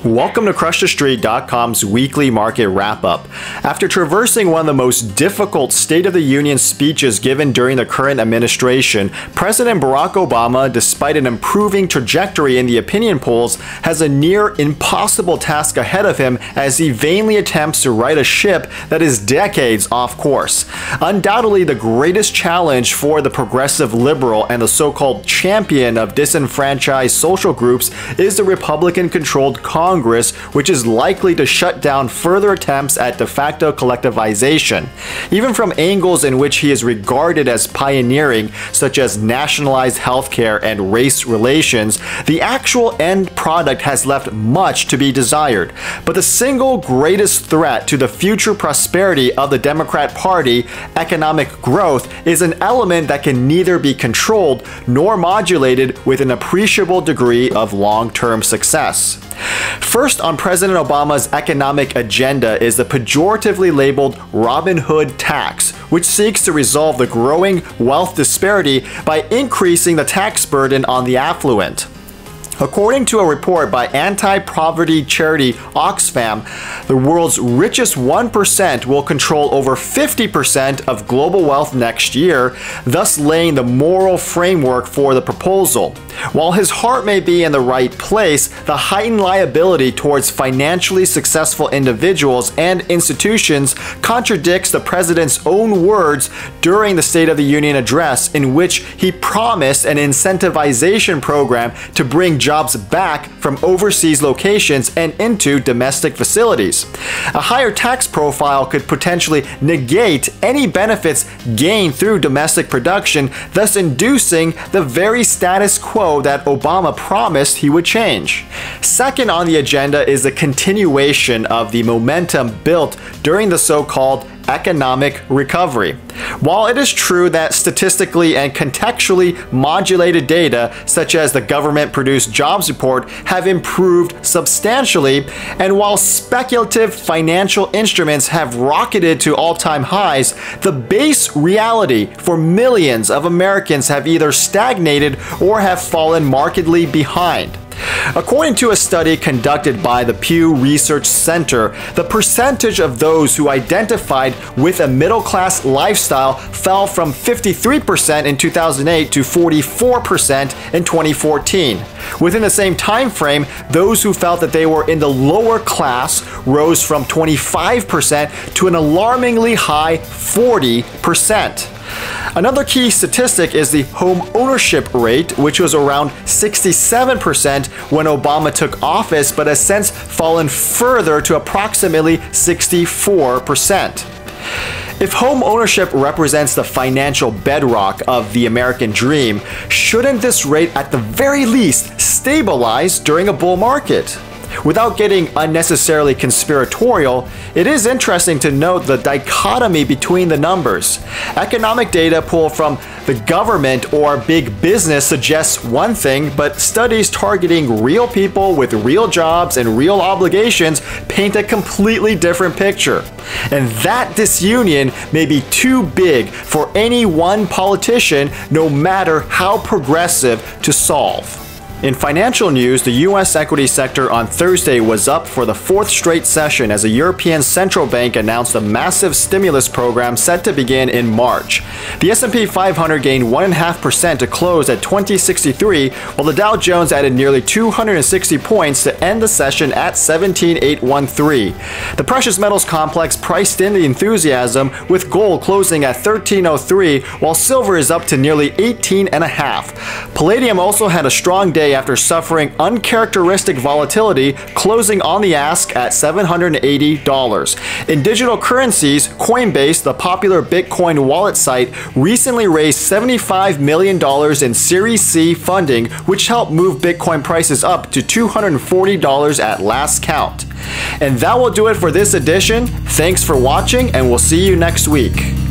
Welcome to CrushTheStreet.com's weekly market wrap-up. After traversing one of the most difficult State of the Union speeches given during the current administration, President Barack Obama, despite an improving trajectory in the opinion polls, has a near impossible task ahead of him as he vainly attempts to right a ship that is decades off course. Undoubtedly, the greatest challenge for the progressive liberal and the so-called champion of disenfranchised social groups is the Republican-controlled Congress, which is likely to shut down further attempts at de facto collectivization. Even from angles in which he is regarded as pioneering, such as nationalized healthcare and race relations, the actual end product has left much to be desired. But the single greatest threat to the future prosperity of the Democrat Party, economic growth, is an element that can neither be controlled nor modulated with an appreciable degree of long-term success. First on President Obama's economic agenda is the pejoratively labeled Robin Hood tax, which seeks to resolve the growing wealth disparity by increasing the tax burden on the affluent. According to a report by anti-poverty charity Oxfam, the world's richest 1% will control over 50% of global wealth next year, thus laying the moral framework for the proposal. While his heart may be in the right place, the heightened liability towards financially successful individuals and institutions contradicts the president's own words during the State of the Union address, in which he promised an incentivization program to bring jobs back from overseas locations and into domestic facilities. A higher tax profile could potentially negate any benefits gained through domestic production, thus inducing the very status quo that Obama promised he would change. Second on the agenda is the continuation of the momentum built during the so-called economic recovery. While it is true that statistically and contextually modulated data, such as the government-produced jobs report, have improved substantially, and while speculative financial instruments have rocketed to all-time highs, the base reality for millions of Americans have either stagnated or have fallen markedly behind. According to a study conducted by the Pew Research Center, the percentage of those who identified with a middle-class lifestyle fell from 53% in 2008 to 44% in 2014. Within the same time frame, those who felt that they were in the lower class rose from 25% to an alarmingly high 40%. Another key statistic is the home ownership rate, which was around 67% when Obama took office, but has since fallen further to approximately 64%. If home ownership represents the financial bedrock of the American dream, shouldn't this rate at the very least stabilize during a bull market? Without getting unnecessarily conspiratorial, it is interesting to note the dichotomy between the numbers. Economic data pulled from the government or big business suggests one thing, but studies targeting real people with real jobs and real obligations paint a completely different picture. And that disunion may be too big for any one politician, no matter how progressive, to solve. In financial news, the U.S. equity sector on Thursday was up for the fourth straight session as a European central bank announced a massive stimulus program set to begin in March. The S&P 500 gained 1.5% to close at 2063, while the Dow Jones added nearly 260 points to end the session at 17,813. The precious metals complex priced in the enthusiasm, with gold closing at 1303, while silver is up to nearly 18.5. Palladium also had a strong day after suffering uncharacteristic volatility, closing on the ask at $780. In digital currencies, Coinbase, the popular Bitcoin wallet site, recently raised $75 million in Series C funding, which helped move Bitcoin prices up to $240 at last count. And that will do it for this edition. Thanks for watching, and we'll see you next week.